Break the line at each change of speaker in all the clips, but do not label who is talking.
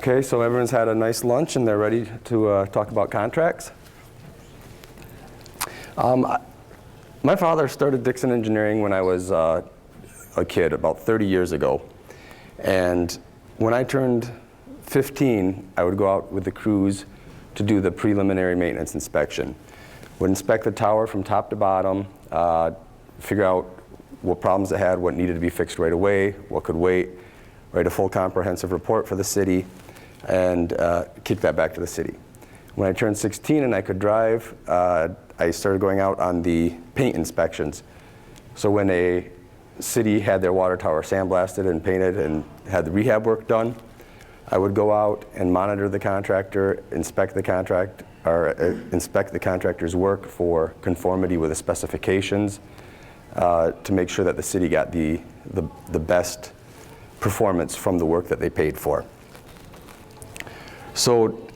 Okay, so everyone's had a nice lunch and they're ready to talk about contracts. My father started Dixon Engineering when I was a kid, about 30 years ago. And when I turned 15, I would go out with the crews to do the preliminary maintenance inspection. Would inspect the tower from top to bottom, figure out what problems it had, what needed to be fixed right away, what could wait, write a full comprehensive report for the city, and kick that back to the city. When I turned 16 and I could drive, I started going out on the paint inspections. So when a city had their water tower sandblasted and painted and had the rehab work done, I would go out and monitor the contractor, inspect the contractor's work for conformity with the specifications to make sure that the city got the best performance from the work that they paid for. So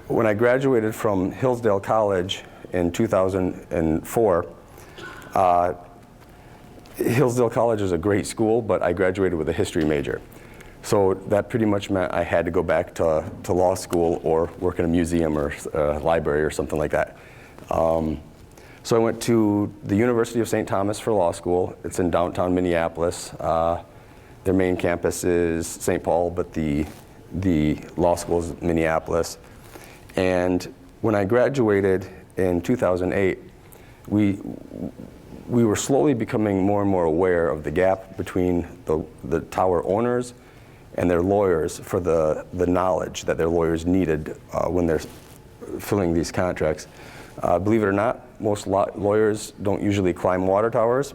when I graduated from Hillsdale College in 2004, Hillsdale College is a great school, but I graduated with a history major. So that pretty much meant I had to go back to law school or work in a museum or a library or something like that. So I went to the University of St. Thomas for law school. It's in downtown Minneapolis. Their main campus is St. Paul, but the law school is Minneapolis. And when I graduated in 2008, we were slowly becoming more and more aware of the gap between the tower owners and their lawyers for the knowledge that their lawyers needed when they're filling these contracts. Believe it or not, most lawyers don't usually climb water towers.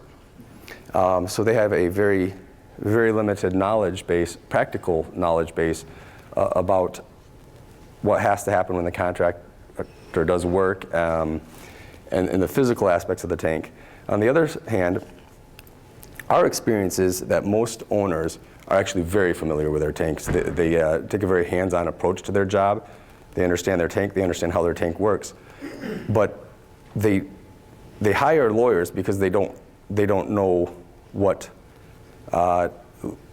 So they have a very, very limited knowledge base, practical knowledge base about what has to happen when the contractor does work and the physical aspects of the tank. On the other hand, our experience is that most owners are actually very familiar with their tanks. They take a very hands-on approach to their job. They understand their tank, they understand how their tank works. But they hire lawyers because they don't know what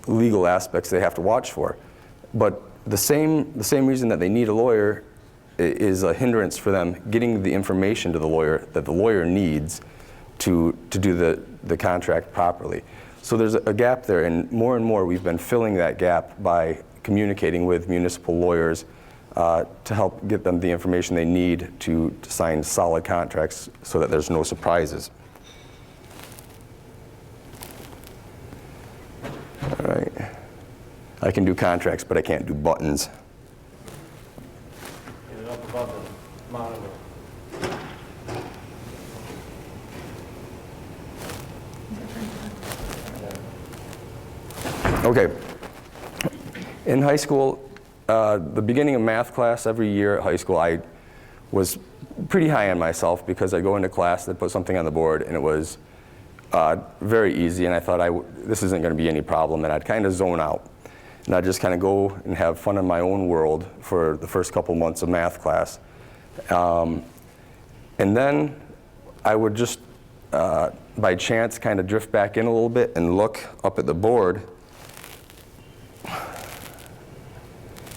legal aspects they have to watch for. But the same reason that they need a lawyer is a hindrance for them getting the information to the lawyer that the lawyer needs to do the contract properly. So there's a gap there, and more we've been filling that gap by communicating with municipal lawyers to help get them the information they need to sign solid contracts so that there's no surprises. All right. I can do contracts, but I can't do buttons.
Get it up above the monitor.
Okay. In high school, the beginning of math class every year at high school, I was pretty high on myself because I'd go into class, they'd put something on the board, and it was very easy, and I thought this isn't going to be any problem, and I'd kind of zone out. And I'd just kind of go and have fun in my own world for the first couple months of math class. And then I would just, by chance, kind of drift back in a little bit and look up at the board.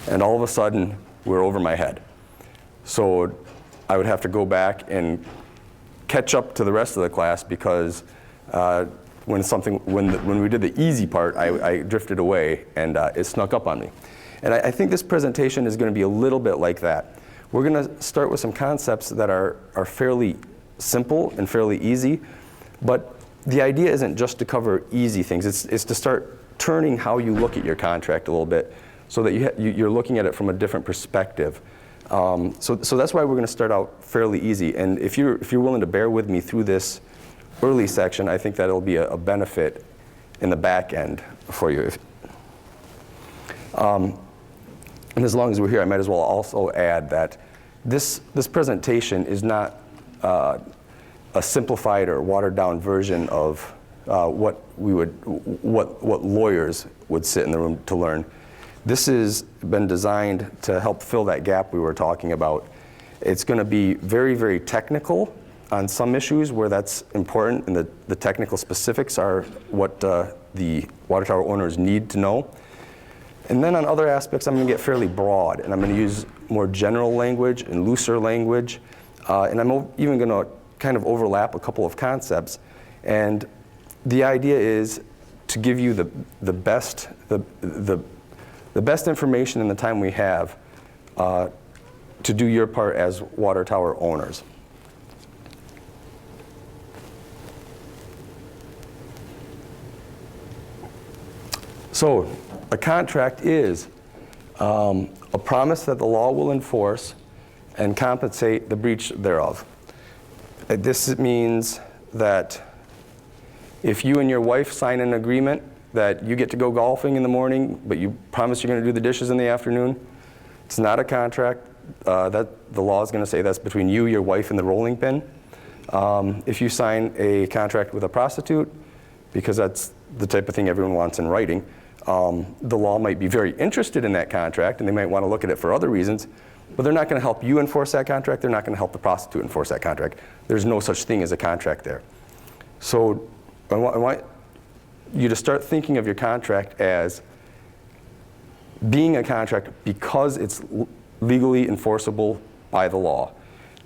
And all of a sudden, we're over my head. So I would have to go back and catch up to the rest of the class because when we did the easy part, I drifted away and it snuck up on me. And I think this presentation is going to be a little bit like that. We're going to start with some concepts that are fairly simple and fairly easy, but the idea isn't just to cover easy things. It's to start turning how you look at your contract a little bit so that you're looking at it from a different perspective. So that's why we're going to start out fairly easy. And if you're willing to bear with me through this early section, I think that it'll be a benefit in the back end for you. And as long as we're here, I might as well also add that this presentation is not a simplified or watered down version of what lawyers would sit in the room to learn. This has been designed to help fill that gap we were talking about. It's going to be very, very technical on some issues where that's important, and the technical specifics are what the water tower owners need to know. And then on other aspects, I'm going to get fairly broad, and I'm going to use more general language and looser language, and I'm even going to kind of overlap a couple of concepts. And the idea is to give you the best information in the time we have to do your part as water tower owners. So a contract is a promise that the law will enforce and compensate the breach thereof. This means that if you and your wife sign an agreement that you get to go golfing in the morning, but you promise you're going to do the dishes in the afternoon, it's not a contract. That the law is going to say that's between you, your wife, and the rolling pin. If you sign a contract with a prostitute, because that's the type of thing everyone wants in writing, the law might be very interested in that contract, and they might want to look at it for other reasons, but they're not going to help you enforce that contract. They're not going to help the prostitute enforce that contract. There's no such thing as a contract there. So I want you to start thinking of your contract as being a contract because it's legally enforceable by the law,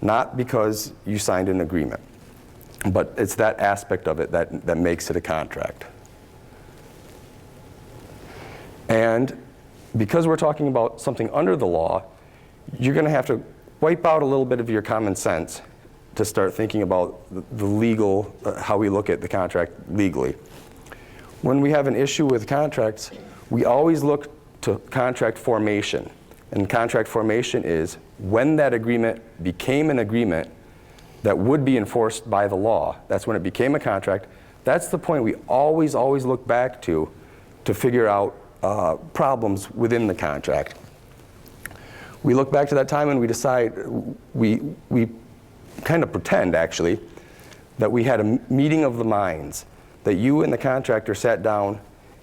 not because you signed an agreement. But it's that aspect of it that makes it a contract. And because we're talking about something under the law, you're going to have to wipe out a little bit of your common sense to start thinking about the legal, how we look at the contract legally. When we have an issue with contracts, we always look to contract formation. And contract formation is when that agreement became an agreement that would be enforced by the law. That's when it became a contract. That's the point we always look back to figure out problems within the contract. We look back to that time and we decide, we kind of pretend actually, that we had a meeting of the minds, that you and the contractor sat down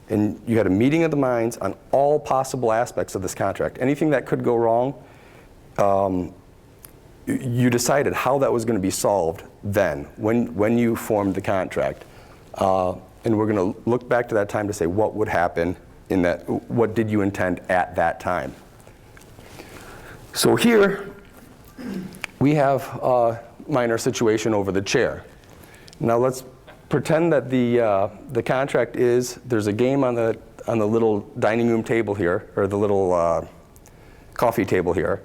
and you had a meeting of the minds on all possible aspects of this contract. Anything that could go wrong, you decided how that was going to be solved then, when you formed the contract. And we're going to look back to that time to say what would happen in that, what did you intend at that time. So here, we have a minor situation over the chair. Now let's pretend that the contract is, there's a game on the little dining room table here, or the little coffee table here,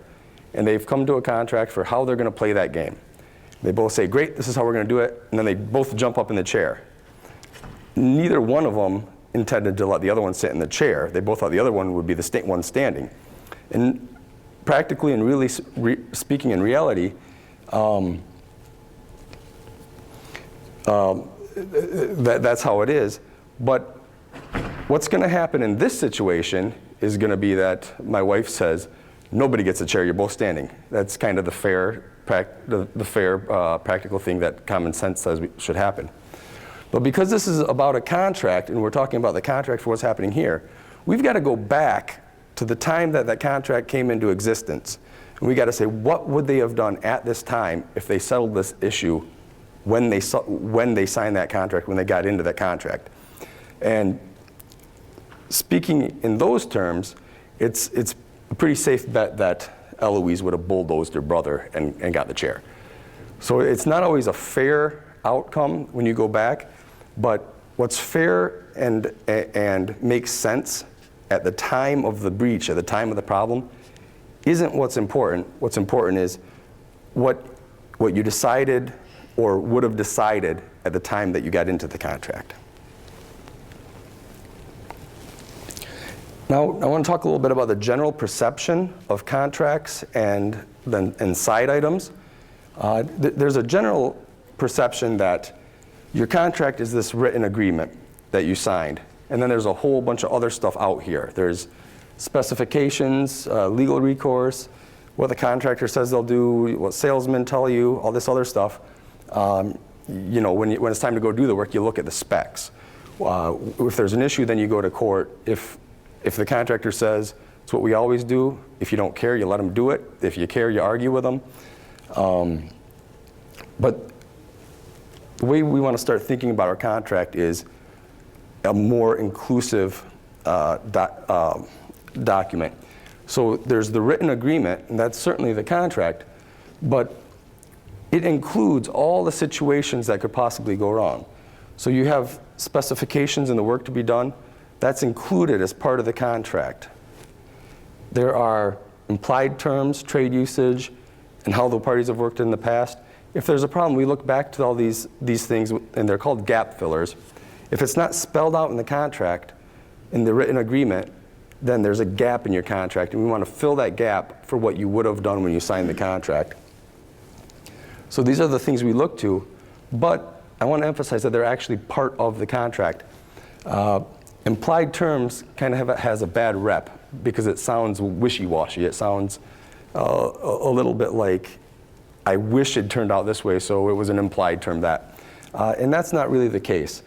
and they've come to a contract for how they're going to play that game. They both say, great, this is how we're going to do it, and then they both jump up in the chair. Neither one of them intended to let the other one sit in the chair. They both thought the other one would be the one standing. And practically and really speaking in reality, that's how it is. But what's going to happen in this situation is going to be that my wife says, nobody gets a chair, you're both standing. That's kind of the fair practical thing that common sense says should happen. But because this is about a contract, and we're talking about the contract for what's happening here, we've got to go back to the time that that contract came into existence. And we got to say, what would they have done at this time if they settled this issue when they signed that contract, when they got into that contract? And speaking in those terms, it's a pretty safe bet that Eloise would have bulldozed her brother and got the chair. So it's not always a fair outcome when you go back, but what's fair and makes sense at the time of the breach, at the time of the problem, isn't what's important. What's important is what you decided or would have decided at the time that you got into the contract. Now, I want to talk a little bit about the general perception of contracts and side items. There's a general perception that your contract is this written agreement that you signed, and then there's a whole bunch of other stuff out here. There's specifications, legal recourse, what the contractor says they'll do, what salesmen tell you, all this other stuff. When it's time to go do the work, you look at the specs. If there's an issue, then you go to court. If the contractor says it's what we always do, if you don't care, you let them do it. If you care, you argue with them. But the way we want to start thinking about our contract is a more inclusive document. So there's the written agreement, and that's certainly the contract, but it includes all the situations that could possibly go wrong. So you have specifications and the work to be done. That's included as part of the contract. There are implied terms, trade usage, and how the parties have worked in the past. If there's a problem, we look back to all these things, and they're called gap fillers. If it's not spelled out in the contract, in the written agreement, then there's a gap in your contract, and we want to fill that gap for what you would have done when you signed the contract. So these are the things we look to, but I want to emphasize that they're actually part of the contract. Implied terms kind of has a bad rep because it sounds wishy-washy. It sounds a little bit like, I wish it turned out this way, so it was an implied term that. And that's not really the case.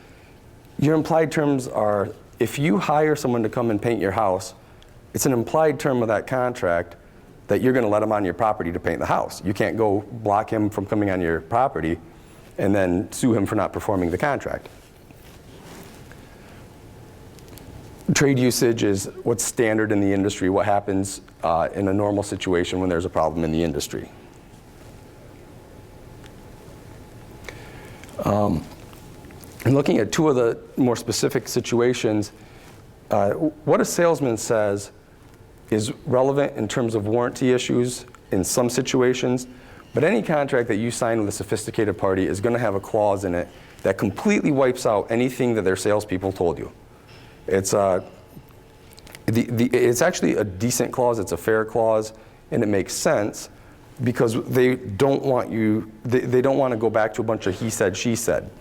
Your implied terms are, if you hire someone to come and paint your house, it's an implied term of that contract that you're going to let him on your property to paint the house. You can't go block him from coming on your property and then sue him for not performing the contract. Trade usage is what's standard in the industry, what happens in a normal situation when there's a problem in the industry. And looking at two of the more specific situations, what a salesman says is relevant in terms of warranty issues in some situations, but any contract that you sign with a sophisticated party is going to have a clause in it that completely wipes out anything that their salespeople told you. It's actually a decent clause, it's a fair clause, and it makes sense because they don't want you, they don't want to go back to a bunch of he said, she said.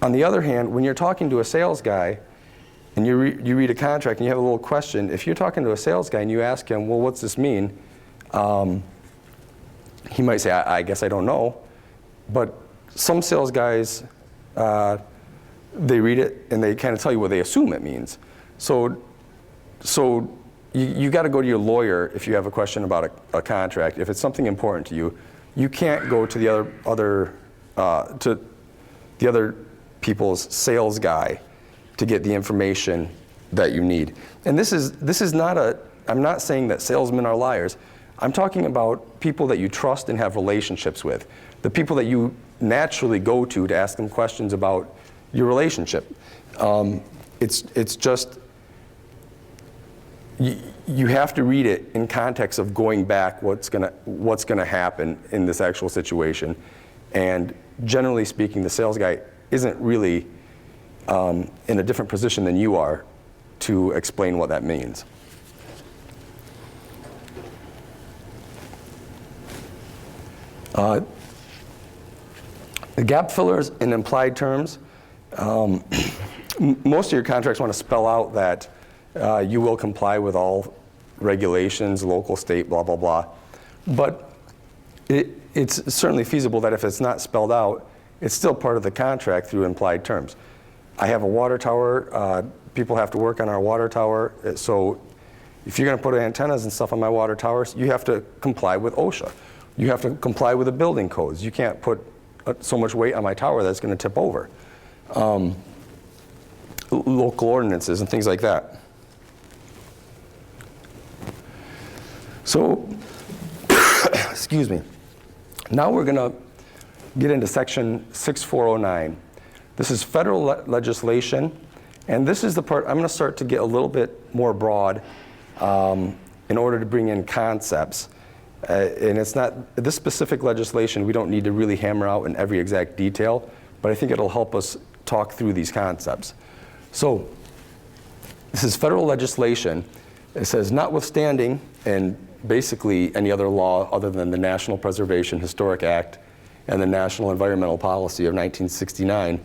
On the other hand, when you're talking to a sales guy and you read a contract and you have a little question, if you're talking to a sales guy and you ask him, well, what's this mean? He might say, I guess I don't know. But some sales guys, they read it and they kind of tell you what they assume it means. So you got to go to your lawyer if you have a question about a contract. If it's something important to you, you can't go to the other people's sales guy to get the information that you need. And this is not I'm not saying that salesmen are liars. I'm talking about people that you trust and have relationships with, the people that you naturally go to ask them questions about your relationship. It's just, you have to read it in context of going back what's gonna happen in this actual situation. And generally speaking, the sales guy isn't really in a different position than you are to explain what that means. The gap fillers and implied terms, most of your contracts want to spell out that you will comply with all regulations, local, state, blah, blah, blah. But it's certainly feasible that if it's not spelled out, it's still part of the contract through implied terms. I have a water tower. People have to work on our water tower. So if you're going to put antennas and stuff on my water towers, you have to comply with OSHA. You have to comply with the building codes. You can't put so much weight on my tower that it's going to tip over. Local ordinances and things like that. So, excuse me. Now we're going to get into section 6409. This is federal legislation, and this is the part I'm going to start to get a little bit more broad in order to bring in concepts. And it's not, this specific legislation we don't need to really hammer out in every exact detail, but I think it'll help us talk through these concepts. So, this is federal legislation. It says, notwithstanding, and basically any other law other than the National Preservation Historic Act and the National Environmental Policy of 1969,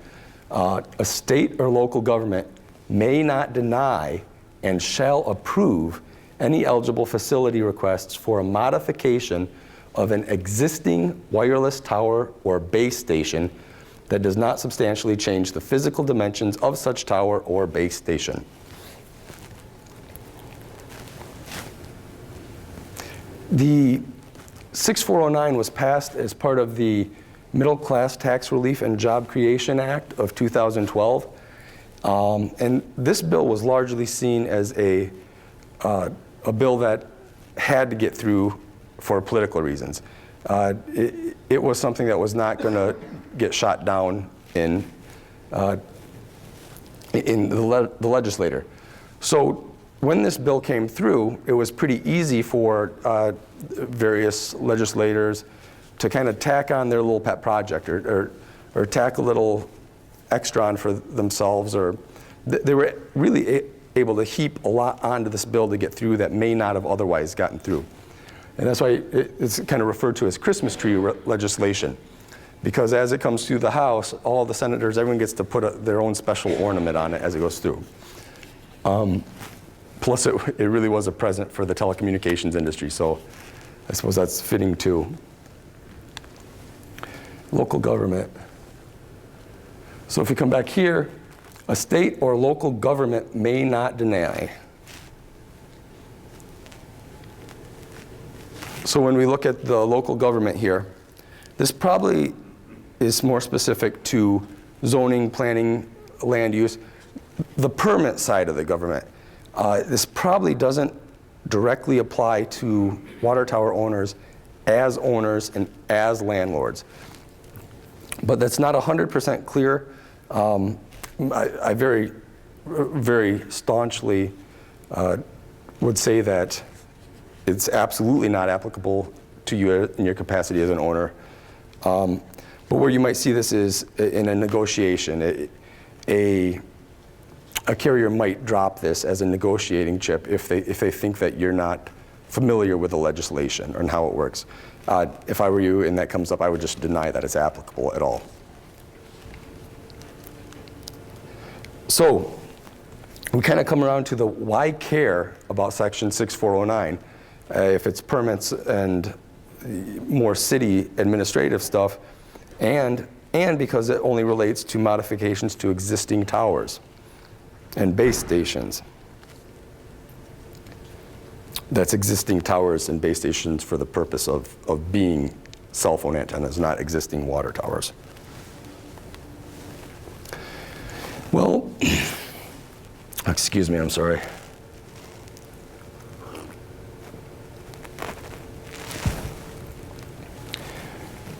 a state or local government may not deny and shall approve any eligible facility requests for a modification of an existing wireless tower or base station that does not substantially change the physical dimensions of such tower or base station. The 6409 was passed as part of the Middle Class Tax Relief and Job Creation Act of 2012. And this bill was largely seen as a a bill that had to get through for political reasons. It was something that was not going to get shot down in the legislature. So when this bill came through, it was pretty easy for various legislators to kind of tack on their little pet project or tack a little extra on for themselves, or they were really able to heap a lot onto this bill to get through that may not have otherwise gotten through. And that's why it's kind of referred to as Christmas tree legislation, because as it comes through the House, all the senators, everyone gets to put their own special ornament on it as it goes through. Plus, it really was a present for the telecommunications industry, so I suppose that's fitting too. Local government. So if we come back here, a state or local government may not deny. So when we look at the local government here, this probably is more specific to zoning, planning, land use, the permit side of the government. This probably doesn't directly apply to water tower owners and as landlords. But that's not 100% clear. I very, very staunchly would say that it's absolutely not applicable to you in your capacity as an owner. But where you might see this is in a negotiation. A carrier might drop this as a negotiating chip if they think that you're not familiar with the legislation and how it works. If I were you and that comes up, I would just deny that it's applicable at all. So we kind of come around to the why care about Section 6409 if it's permits and more city administrative stuff, and because it only relates to modifications to existing towers and base stations. That's existing towers and base stations for the purpose of being cell phone antennas, not existing water towers. Well, excuse me, I'm sorry.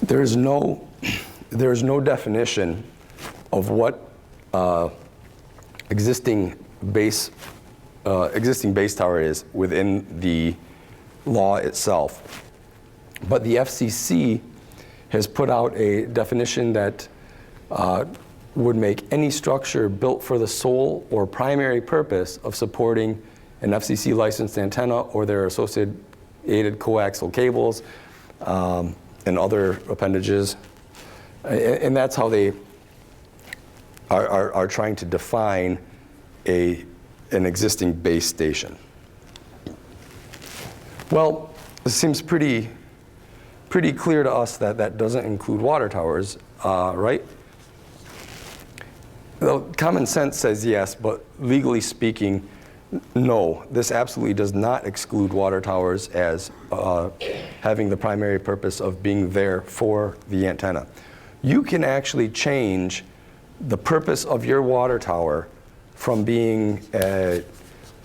There is no definition of what existing base tower is within the law itself. But the FCC has put out a definition that would make any structure built for the sole or primary purpose of supporting an FCC licensed antenna or their associated coaxial cables and other appendages. And that's how they are trying to define an existing base station. Well, it seems pretty clear to us that that doesn't include water towers, right? Well, common sense says yes, but legally speaking, no. This absolutely does not exclude water towers as having the primary purpose of being there for the antenna. You can actually change the purpose of your water tower from being a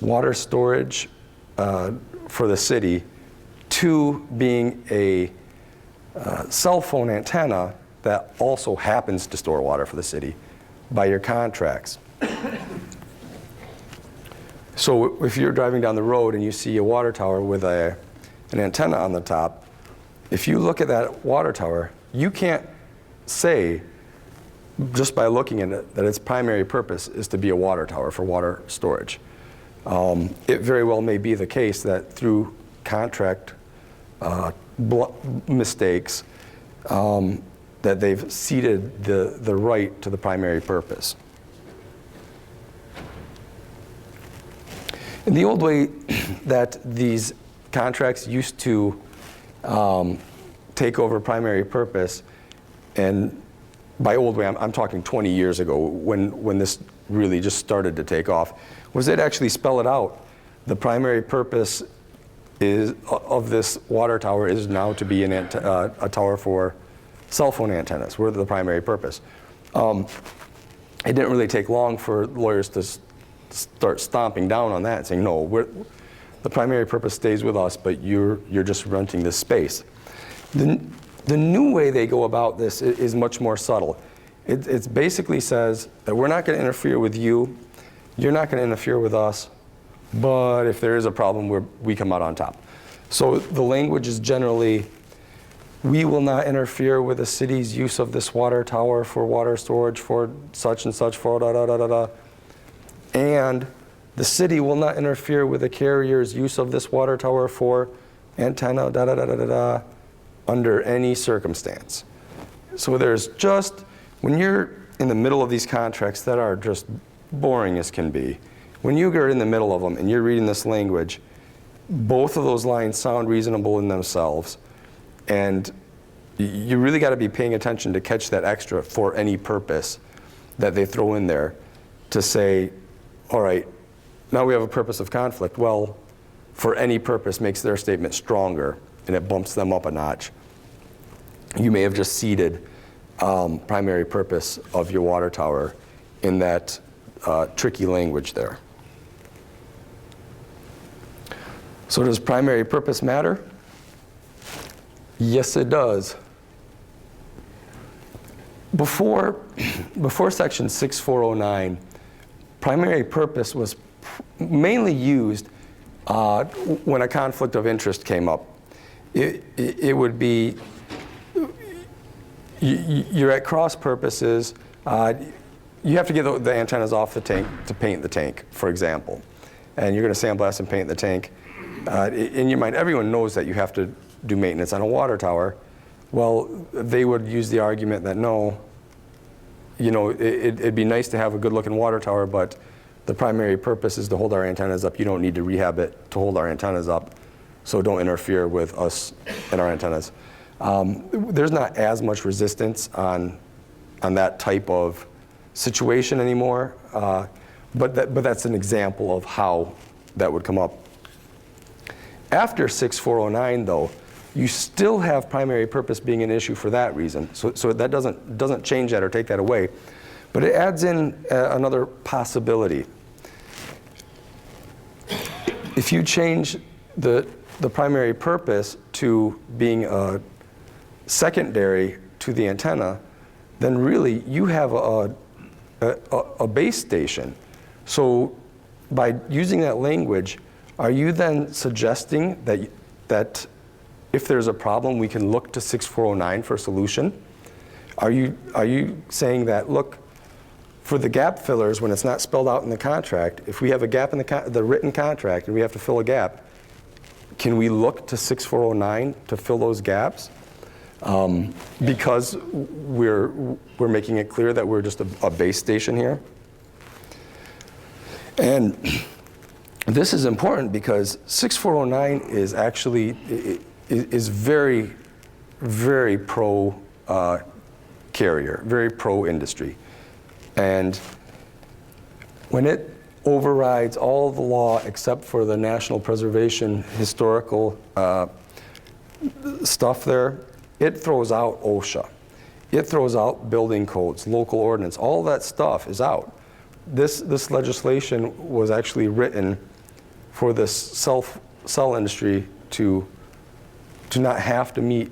water storage for the city to being a cell phone antenna that also happens to store water for the city by your contracts. So if you're driving down the road and you see a water tower with an antenna on the top, if you look at that water tower, you can't say, just by looking at it, that its primary purpose is to be a water tower for water storage. It very well may be the case that through contract mistakes, that they've ceded the right to the primary purpose. In the old way that these contracts used to take over primary purpose, and by old way, I'm talking 20 years ago when this really just started to take off, was they'd actually spell it out. The primary purpose of this water tower is now to be a tower for cell phone antennas. We're the primary purpose. It didn't really take long for lawyers to start stomping down on that, saying, no, the primary purpose stays with us, but you're just renting this space. The new way they go about this is much more subtle. It basically says that we're not going to interfere with you, you're not going to interfere with us, but if there is a problem, we come out on top. So the language is generally, we will not interfere with the city's use of this water tower for water storage for such and such for da da da da da. And the city will not interfere with the carrier's use of this water tower for antenna da da da da da da under any circumstance. So there's just, when you're in the middle of these contracts that are just boring as can be, when you get in the middle of them and you're reading this language, both of those lines sound reasonable in themselves, and you really got to be paying attention to catch that extra for any purpose that they throw in there to say, all right, now we have a purpose of conflict. Well, for any purpose makes their statement stronger, and it bumps them up a notch. You may have just ceded primary purpose of your water tower in that tricky language there. So does primary purpose matter? Yes, it does. Before Section 6409, primary purpose was mainly used when a conflict of interest came up. It would be, you're at cross purposes. You have to get the antennas off the tank to paint the tank, for example. And you're going to sandblast and paint the tank. In your mind, everyone knows that you have to do maintenance on a water tower. Well, they would use the argument that no, it'd be nice to have a good-looking water tower, but the primary purpose is to hold our antennas up. You don't need to rehab it to hold our antennas up, so don't interfere with us and our antennas. There's not as much resistance on that type of situation anymore, but that's an example of how that would come up. After 6409, though, you still have primary purpose being an issue for that reason. So that doesn't change that or take that away. But it adds in another possibility. If you change the primary purpose to being secondary to the antenna, then really you have a base station. So by using that language, are you then suggesting that if there's a problem, we can look to 6409 for a solution? Are you saying that, look, for the gap fillers, when it's not spelled out in the contract, if we have a gap in the written contract and we have to fill a gap, can we look to 6409 to fill those gaps? Because we're making it clear that we're just a base station here. And this is important because 6409 is actually is very, very pro carrier, very pro industry. And when it overrides all the law except for the national preservation historical stuff there, it throws out OSHA. It throws out building codes, local ordinance, all that stuff is out. This legislation was actually written for this cell industry to not have to meet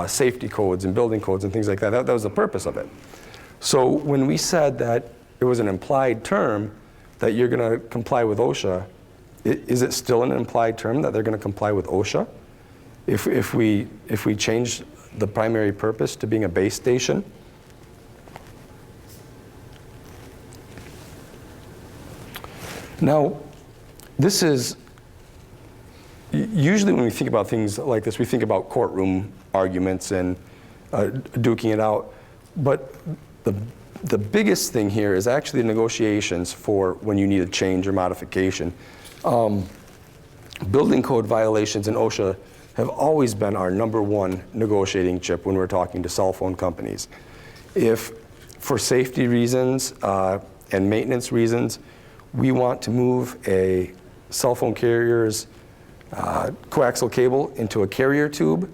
safety codes and building codes and things like that. That was the purpose of it. So when we said that it was an implied term that you're going to comply with OSHA, is it still an implied term that they're going to comply with OSHA? If we change the primary purpose to being a base station? Now, this is, usually when we think about things like this, we think about courtroom arguments and duking it out. But the biggest thing here is actually negotiations for when you need a change or modification. Building code violations in OSHA have always been our #1 negotiating chip when we're talking to cell phone companies. If, for safety reasons and maintenance reasons, we want to move a cell phone carrier's coaxial cable into a carrier tube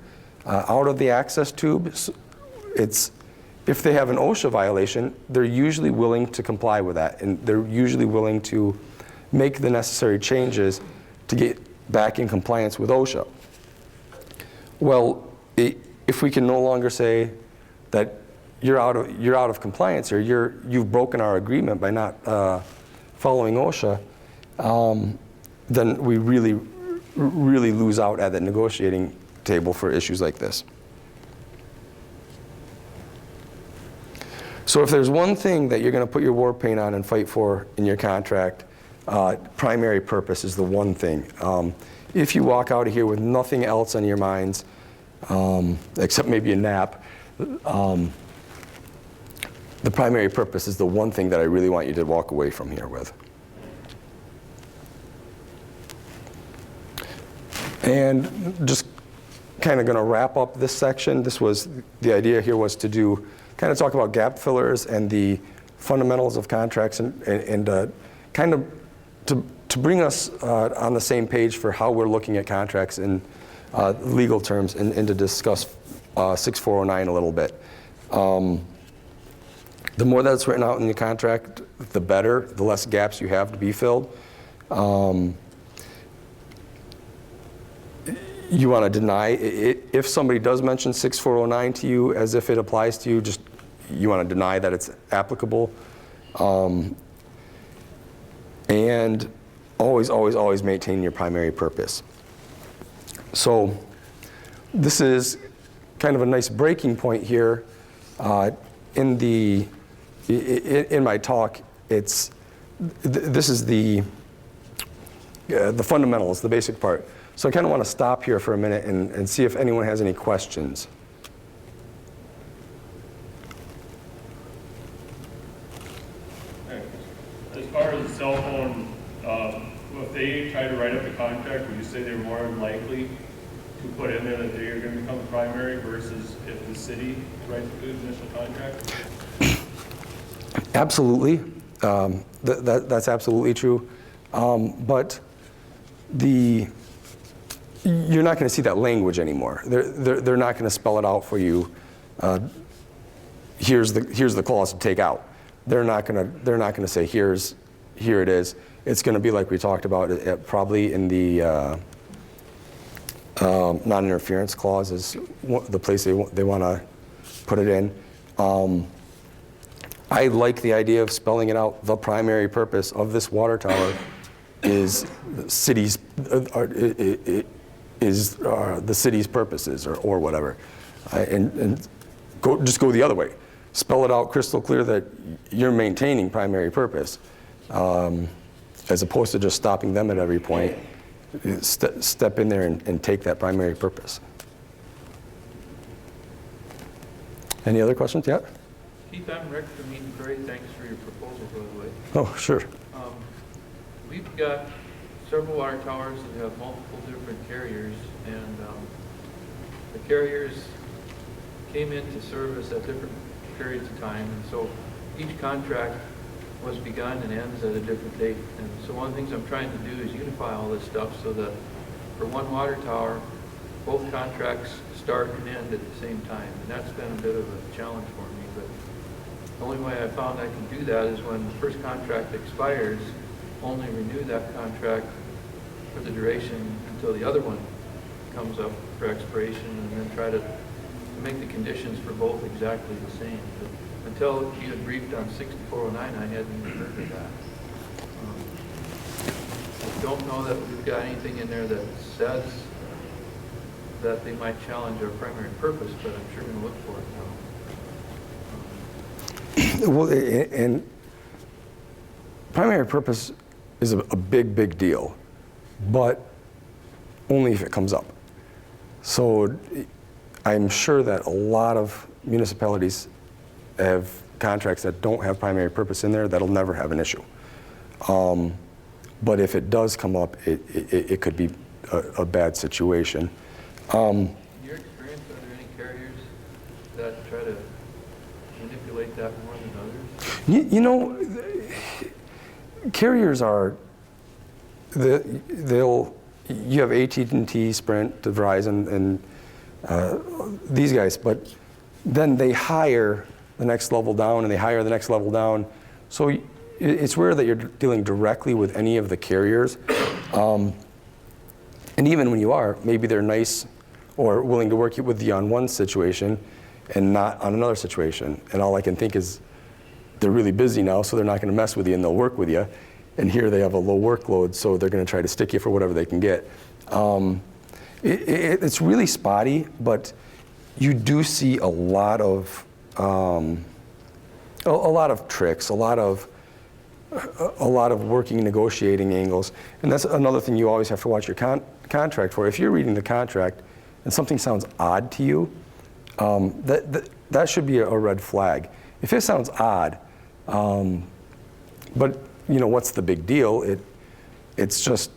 out of the access tube, if they have an OSHA violation, they're usually willing to comply with that, and they're usually willing to make the necessary changes to get back in compliance with OSHA. Well, if we can no longer say that you're out of compliance or you've broken our agreement by not following OSHA, then we really lose out at the negotiating table for issues like this. So if there's one thing that you're going to put your war paint on and fight for in your contract, primary purpose is the one thing. If you walk out of here with nothing else on your minds, except maybe a nap, the primary purpose is the one thing that I really want you to walk away from here with. And just kind of going to wrap up this section. The idea here was to kind of talk about gap fillers and the fundamentals of contracts and kind of to bring us on the same page for how we're looking at contracts in legal terms and to discuss 6409 a little bit. The more that's written out in the contract, the better, the less gaps you have to be filled. You want to deny, if somebody does mention 6409 to you as if it applies to you, you want to deny that it's applicable. And always maintain your primary purpose. So this is kind of a nice breaking point here. In my talk, this is the fundamentals, the basic part. So I kind of want to stop here for a minute and see if anyone has any questions.
As far as the cell phone, if they try to write up a contract, would you say they're more likely to put in there that they are going to become primary versus if the city writes the initial contract?
Absolutely. That's absolutely true. But you're not going to see that language anymore. They're not going to spell it out for you. Here's the clause to take out. They're not going to say here it is. It's going to be like we talked about probably in the non-interference clause is the place they want to put it in. I like the idea of spelling it out. The primary purpose of this water tower is the city's purposes or whatever, and just go the other way. Spell it out crystal clear that you're maintaining primary purpose, as opposed to just stopping them at every point. Step in there and take that primary purpose. Any other questions? Yeah.
Keith, I'm Rick from Eaton Prairie. Thanks for your proposal, by the way.
Oh, sure.
We've got several water towers that have multiple different carriers, and the carriers came into service at different periods of time, and so each contract was begun and ends at a different date. And so one of the things I'm trying to do is unify all this stuff so that for one water tower, both contracts start and end at the same time. And that's been a bit of a challenge for me, but the only way I found I can do that is when the first contract expires, only renew that contract for the duration until the other one comes up for expiration, and then try to make the conditions for both exactly the same. But until you had briefed on 6409, I hadn't even heard of that. I don't know that we've got anything in there that says that they might challenge our primary purpose, but I'm sure going to look for it now.
Well, and primary purpose is a big deal, but only if it comes up. So I'm sure that a lot of municipalities have contracts that don't have primary purpose in there that'll never have an issue. But if it does come up, it could be a bad situation.
In your experience, are there any carriers that try to manipulate that more than others?
You know, carriers are, you have AT&T, Sprint, Verizon, and these guys, but then they hire the next level down and they hire the next level down. So it's rare that you're dealing directly with any of the carriers. And even when you are, maybe they're nice or willing to work with you on one situation and not on another situation. And all I can think is they're really busy now, so they're not going to mess with you and they'll work with you. And here they have a low workload, so they're going to try to stick you for whatever they can get. It's really spotty, but you do see a lot of tricks, a lot of working, negotiating angles. And that's another thing you always have to watch your contract for. If you're reading the contract and something sounds odd to you, that should be a red flag. If it sounds odd, but what's the big deal? It's just,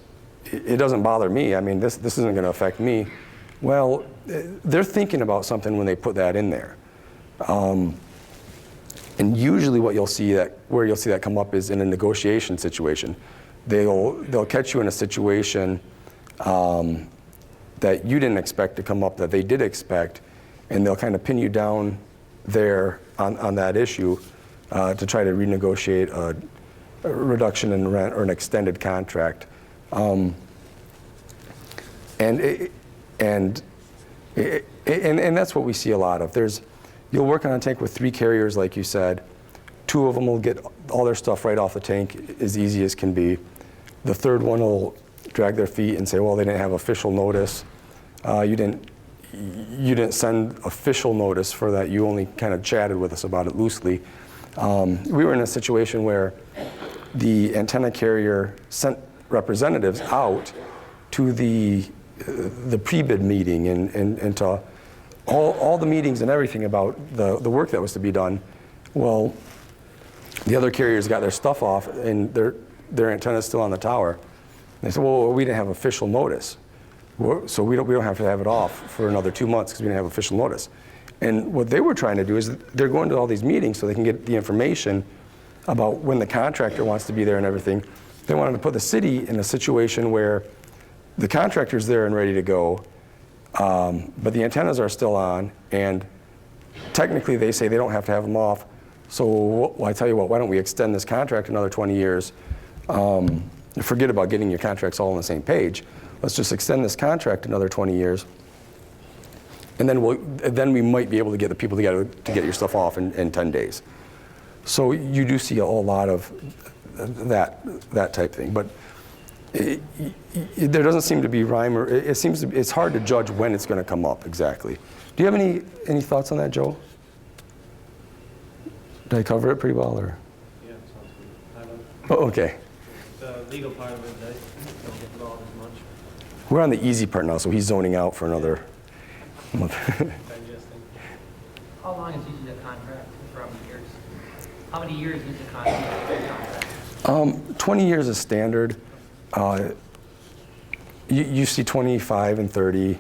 it doesn't bother me. I mean, this isn't going to affect me. Well, they're thinking about something when they put that in there. And usually where you'll see that come up is in a negotiation situation. They'll catch you in a situation that you didn't expect to come up, that they did expect, and they'll kind of pin you down there on that issue to try to renegotiate a reduction in rent or an extended contract. And that's what we see a lot of. You'll work on a tank with 3 carriers, like you said. 2 of them will get all their stuff right off the tank as easy as can be. The third one will drag their feet and say, well, they didn't have official notice. You didn't send official notice for that. You only kind of chatted with us about it loosely. We were in a situation where the antenna carrier sent representatives out to the pre-bid meeting and to all the meetings and everything about the work that was to be done. Well, the other carriers got their stuff off and their antenna's still on the tower. They said, well, we didn't have official notice. So we don't have to have it off for another 2 months because we didn't have official notice. And what they were trying to do is they're going to all these meetings so they can get the information about when the contractor wants to be there and everything. They wanted to put the city in a situation where the contractor's there and ready to go, but the antennas are still on, and technically they say they don't have to have them off. So well, I tell you what, why don't we extend this contract another 20 years? Forget about getting your contracts all on the same page. Let's just extend this contract another 20 years. And then we might be able to get the people together to get your stuff off in 10 days. So you do see a whole lot of that type thing. But there doesn't seem to be rhyme, or it's hard to judge when it's going to come up exactly. Do you have any thoughts on that, Joe? Did I cover it pretty well, or?
Yeah, sounds good.
Oh, okay.
The legal part of it, I don't get involved as much.
We're on the easy part now, so he's zoning out for another month.
Digesting.
How long is usually the contract? For how many years? How many years is the contract?
20 years is standard. You see 25 and 30,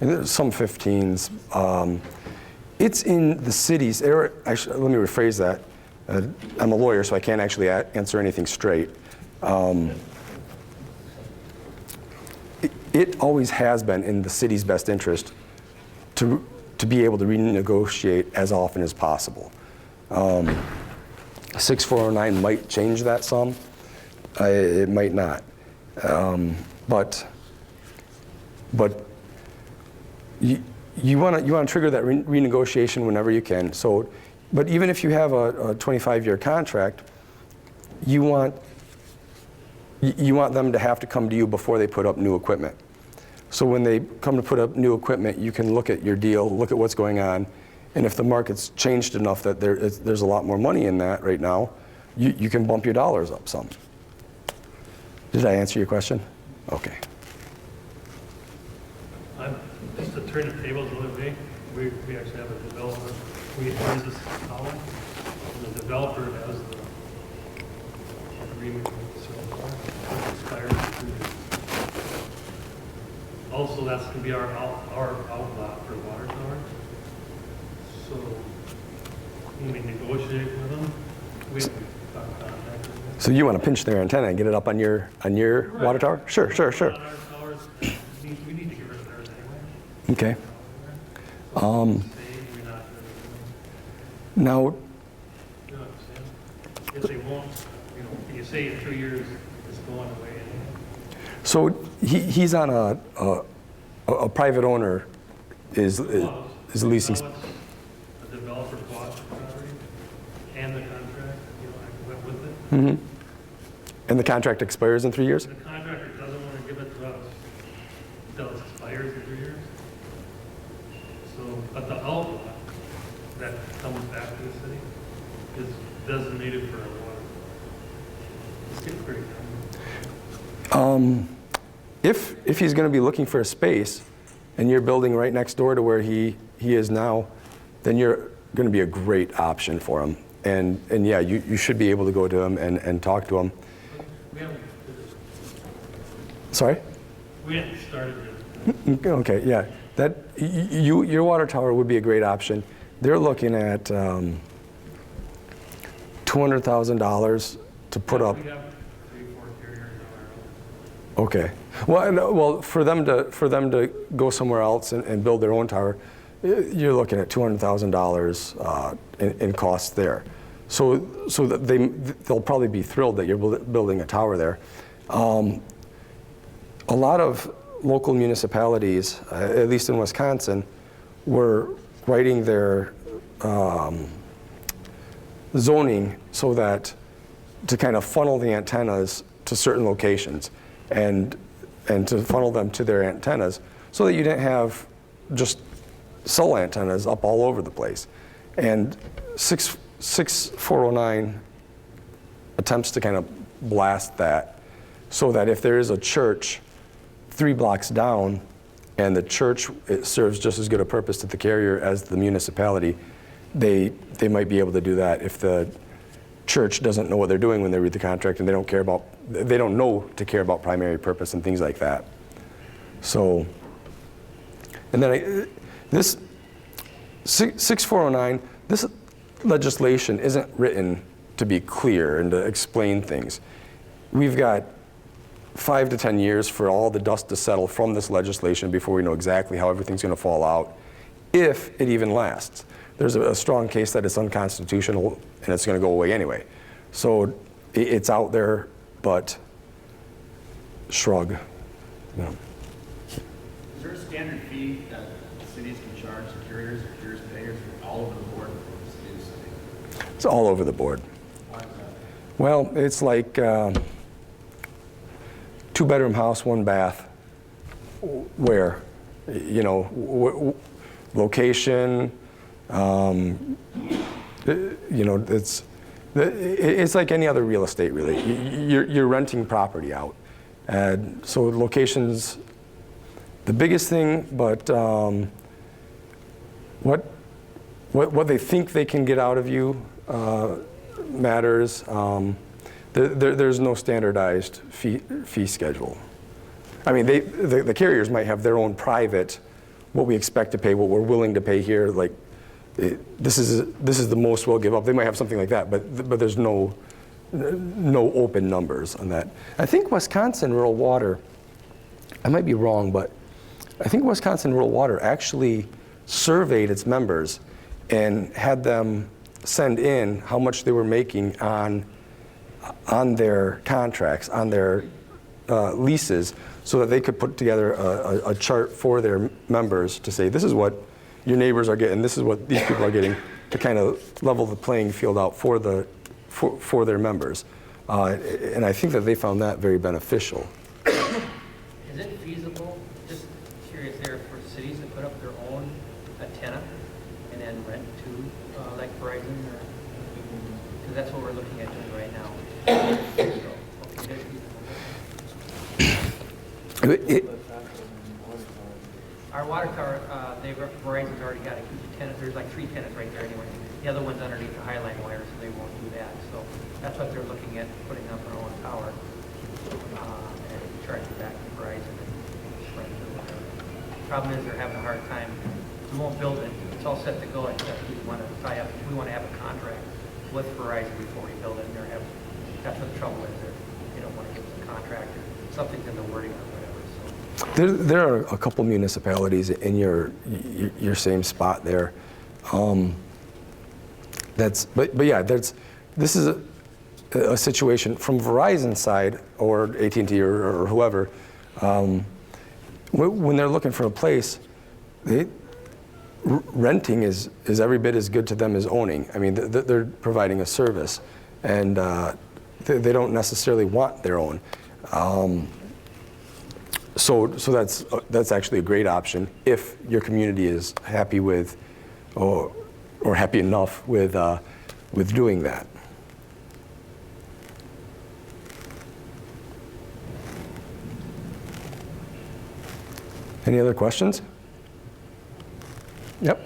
and there's some 15s. It's in the cities. Let me rephrase that. I'm a lawyer, so I can't actually answer anything straight. It always has been in the city's best interest to be able to renegotiate as often as possible. 6409 might change that some. It might not. But you want to trigger that renegotiation whenever you can. So, but even if you have a 25-year contract, you want them to have to come to you before they put up new equipment. So when they come to put up new equipment, you can look at your deal, look at what's going on, and if the market's changed enough that there's a lot more money in that right now, you can bump your dollars up some. Did I answer your question? Okay.
Just to turn the tables a little bit, we actually have a developer. We advise this column, and the developer has the agreement with the cell expires in 2 years. Also, that's going to be our outlet for the water tower. So when we negotiate with them, we have to contact them.
So you want to pinch their antenna and get it up on your water tower? Sure.
On our towers, we need to get rid of theirs anyway.
Okay.
We're not
Now,
you know what I'm saying? If they won't, you say in 2 years it's going away anyway.
So he's on a private owner is leasing.
Now it's a developer bought the property and the contract, you know, I went with it.
Mhm. And the contract expires in 3 years?
The contractor doesn't want to give it to us until it expires in 3 years. So, but the outlot that comes back to the city is designated for a water. It's getting pretty common.
If he's going to be looking for a space and you're building right next door to where he is now, then you're going to be a great option for him. And yeah, you should be able to go to him and talk to him.
We haven't,
Sorry?
we haven't started yet.
Okay, yeah. That your water tower would be a great option. They're looking at $200,000 to put up.
We have 3-4 carriers on our own.
Okay. Well, for them to go somewhere else and build their own tower, you're looking at $200,000 in costs there. So that they'll probably be thrilled that you're building a tower there. A lot of local municipalities, at least in Wisconsin, were writing their zoning so that to kind of funnel the antennas to certain locations and to funnel them to their antennas so that you didn't have just cell antennas up all over the place. And 6409 attempts to kind of blast that so that if there is a church 3 blocks down and the church, it serves just as good a purpose to the carrier as the municipality, they might be able to do that if the church doesn't know what they're doing when they read the contract and they don't know to care about primary purpose and things like that. So, and then this 6409, this legislation isn't written to be clear and to explain things. We've got 5 to 10 years for all the dust to settle from this legislation before we know exactly how everything's going to fall out, if it even lasts. There's a strong case that it's unconstitutional and it's going to go away anyway. So it's out there, but shrug. You know.
Is there a standard fee that cities can charge the carriers or carriers pay, or is it all over the board for the city to city?
It's all over the board.
Why is that?
Well, it's like 2-bedroom house, 1 bath. Where? You know, location. You know, it's like any other real estate, really. You're renting property out. And so location's the biggest thing, but what they think they can get out of you matters. There's no standardized fee schedule. I mean, the carriers might have their own private, what we expect to pay, what we're willing to pay here. Like, this is the most we'll give up. They might have something like that, but there's no open numbers on that. I think Wisconsin Rural Water, I might be wrong, but I think Wisconsin Rural Water actually surveyed its members and had them send in how much they were making on their contracts, on their leases, so that they could put together a chart for their members to say, this is what your neighbors are getting, this is what these people are getting, to kind of level the playing field out for their members. And I think that they found that very beneficial.
Is it feasible, just curious there, for cities to put up their own antenna and then rent to, like Verizon, or, because that's what we're looking at doing right now. So, okay, that's feasible. Our water tower, Verizon's already got a huge antenna. There's like 3 antennas right there anyway. The other one's underneath the Highline wire, so they won't do that. So that's what they're looking at, putting up our own tower and charging back to Verizon and rent it or whatever. Problem is, they're having a hard time. We won't build it. It's all set to go, except we want to tie up. We want to have a contract with Verizon before we build it. And that's what the trouble is. They don't want to give us a contract. Something's in the wording or whatever.
There are a couple municipalities in your same spot there. But yeah, this is a situation from Verizon's side, or AT&T or whoever. When they're looking for a place, renting is every bit as good to them as owning. I mean, they're providing a service, and they don't necessarily want their own. So that's actually a great option if your community is happy with, or happy enough with doing that. Any other questions? Yep.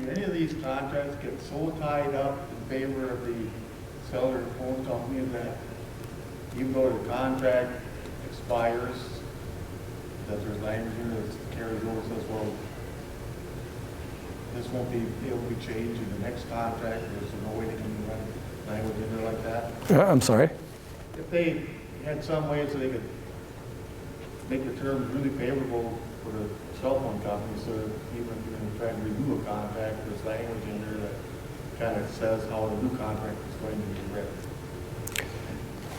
Do any of these contracts get so tied up in favor of the cellular phone company that even though the contract expires, that there's language in there that carries over, says, well, this won't be able to be changed in the next contract, there's no way they can run language in there like that?
I'm sorry?
If they had some way so they could make the terms really favorable for the cell phone company, so even trying to renew a contract, there's language in there that kind of says how the new contract is going to be written.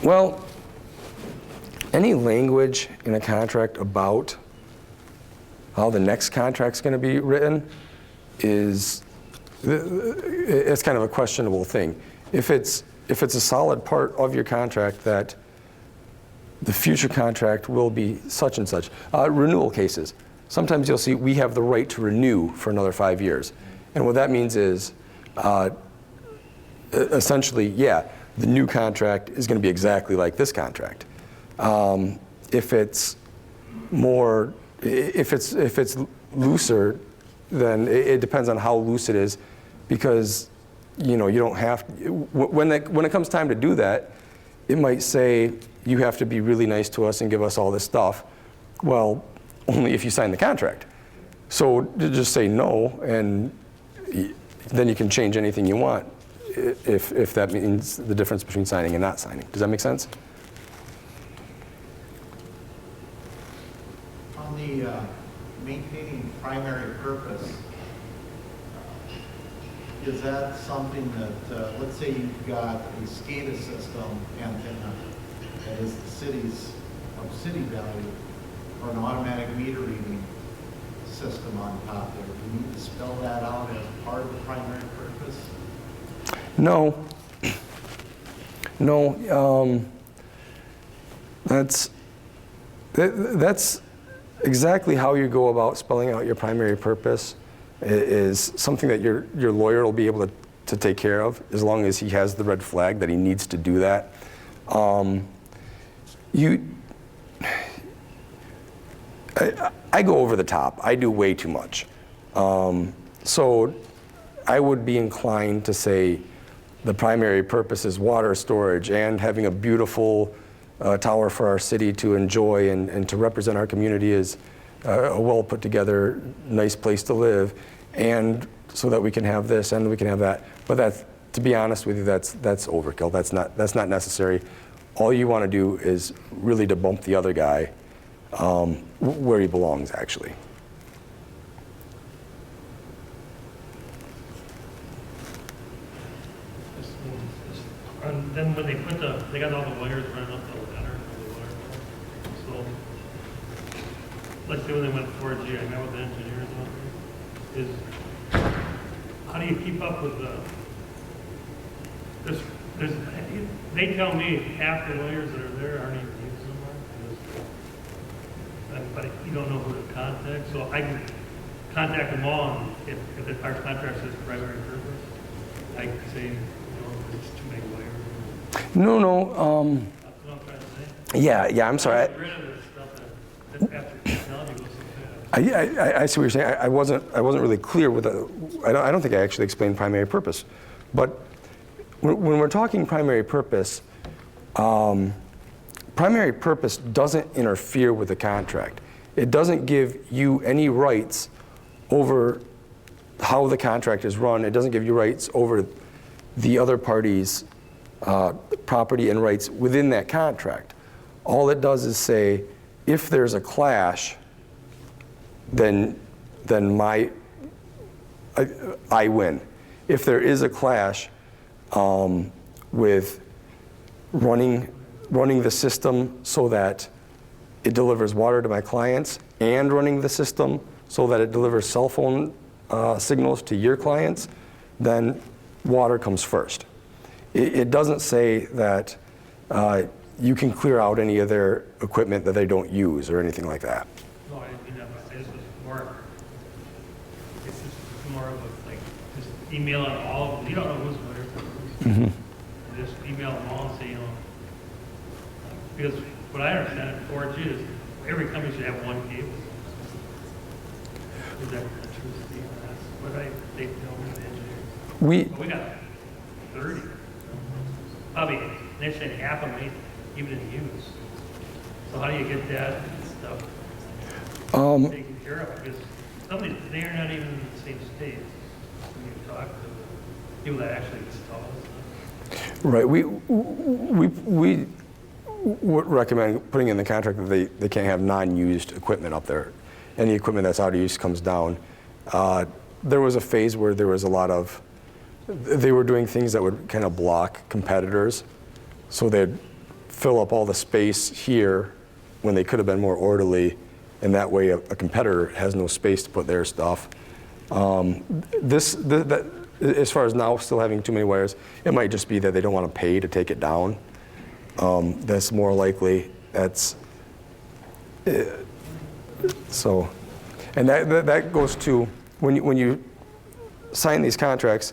Well, any language in a contract about how the next contract's going to be written it's kind of a questionable thing. If it's a solid part of your contract that the future contract will be such and such. Renewal cases. Sometimes you'll see we have the right to renew for another 5 years. And what that means is essentially, yeah, the new contract is going to be exactly like this contract. If it's more, if it's looser, then it depends on how loose it is, because you don't have when it comes time to do that, it might say you have to be really nice to us and give us all this stuff. Well, only if you sign the contract. So just say no, and then you can change anything you want if that means the difference between signing and not signing. Does that make sense?
On the maintaining primary purpose, is that something that, let's say you've got a SCADA system antenna that is the city's city value, or an automatic meter reading system on top there? Do you need to spell that out as part of the primary purpose?
No. No. That's exactly how you go about spelling out your primary purpose. Is something that your lawyer will be able to take care of, as long as he has the red flag that he needs to do that. I go over the top. I do way too much. So I would be inclined to say the primary purpose is water storage and having a beautiful tower for our city to enjoy and to represent our community as a well put together, nice place to live, and so that we can have this and we can have that. But that's, to be honest with you, that's overkill. That's not necessary. All you want to do is really to bump the other guy where he belongs, actually.
And then when they got all the wires running up the ladder of the wire pole. So, let's say when they went 4G, I met with the engineers out there, is how do you keep up with they tell me half the wires that are there aren't even used somewhere. But you don't know who to contact, so I can contact them all, and if our contract says primary purpose, I can say, it's too many wires.
No.
That's what I'm trying to say.
Yeah. I'm sorry.
Get rid of this stuff that after technology goes so fast.
I see what you're saying. I wasn't really clear with I don't think I actually explained primary purpose. But when we're talking primary purpose doesn't interfere with the contract. It doesn't give you any rights over how the contract is run. It doesn't give you rights over the other party's property and rights within that contract. All it does is say, if there's a clash, then I win. If there is a clash with running the system so that it delivers water to my clients and running the system so that it delivers cell phone signals to your clients, then water comes first. It doesn't say that you can clear out any of their equipment that they don't use or anything like that.
No, I didn't mean that, but this was more, it's just more of a, like, just emailing all of them, you don't know who's where. Just email them all and say, you know, because what I understand it for too is every company should have one cable. Is that the truth, Steve? That's what I think, the engineer. But we got 30. Probably, they're saying half of them ain't even in use. So how do you get that stuff taken care of? Because some of these, they are not even in the same state when you talk to the people that actually install stuff.
Right. We would recommend putting in the contract that they can't have non-used equipment up there. Any equipment that's out of use comes down. There was a phase where there was a lot of, they were doing things that would kind of block competitors. So they'd fill up all the space here when they could have been more orderly, and that way a competitor has no space to put their stuff. As far as now still having too many wires, it might just be that they don't want to pay to take it down. That's more likely. That's so, and that goes to when you sign these contracts,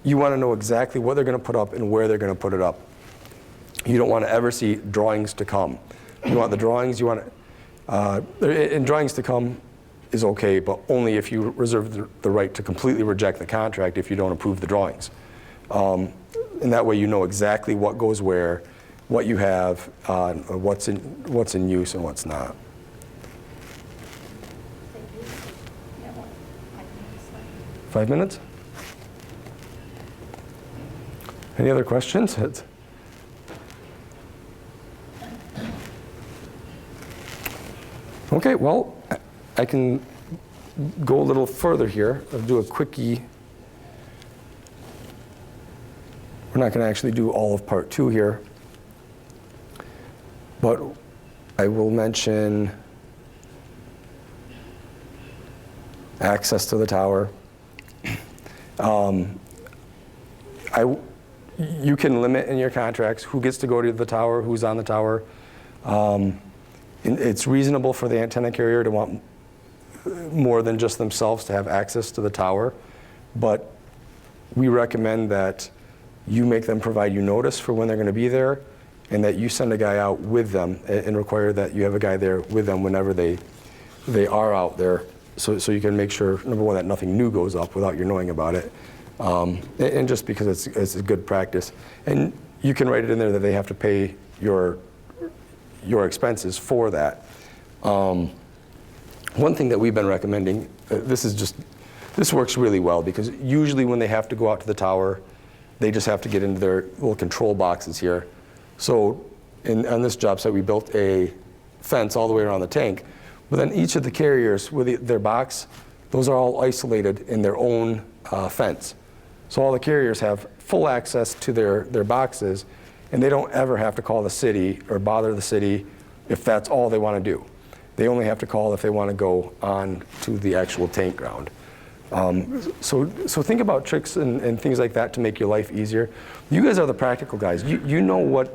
you want to know exactly what they're going to put up and where they're going to put it up. You don't want to ever see drawings to come. You want the drawings. You want and drawings to come is okay, but only if you reserve the right to completely reject the contract if you don't approve the drawings. And that way you know exactly what goes where, what you have, what's in use and what's not.
Yeah,
5 minutes? Any other questions? Okay, well, I can go a little further here. I'll do a quickie. We're not going to actually do all of part 2 here, but I will mention access to the tower. You can limit in your contracts who gets to go to the tower, who's on the tower. It's reasonable for the antenna carrier to want more than just themselves to have access to the tower, but we recommend that you make them provide you notice for when they're going to be there, and that you send a guy out with them and require that you have a guy there with them whenever they are out there, so you can make sure, number one, that nothing new goes up without you knowing about it, and just because it's a good practice. And you can write it in there that they have to pay your expenses for that. One thing that we've been recommending, this works really well, because usually when they have to go out to the tower, they just have to get into their little control boxes here. So on this job site, we built a fence all the way around the tank, but then each of the carriers with their box, those are all isolated in their own fence. So all the carriers have full access to their boxes, and they don't ever have to call the city or bother the city if that's all they want to do. They only have to call if they want to go on to the actual tank ground. So think about tricks and things like that to make your life easier. You guys are the practical guys. You know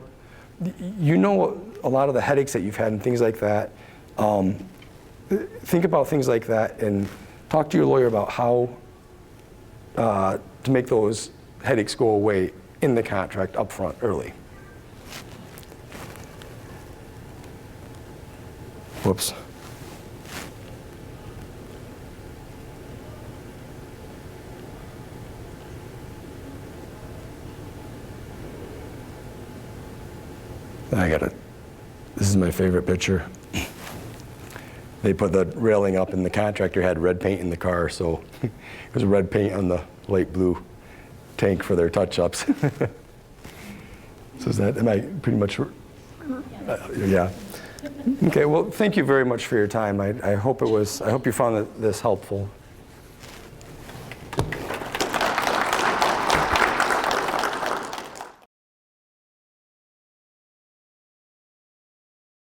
a lot of the headaches that you've had and things like that. Think about things like that and talk to your lawyer about how to make those headaches go away in the contract up front early. Whoops. I got it. This is my favorite picture. They put the railing up and the contractor had red paint in the car, so it was red paint on the light blue tank for their touch-ups. So am I pretty much, yeah. Okay, well, thank you very much for your time. I hope you found this helpful.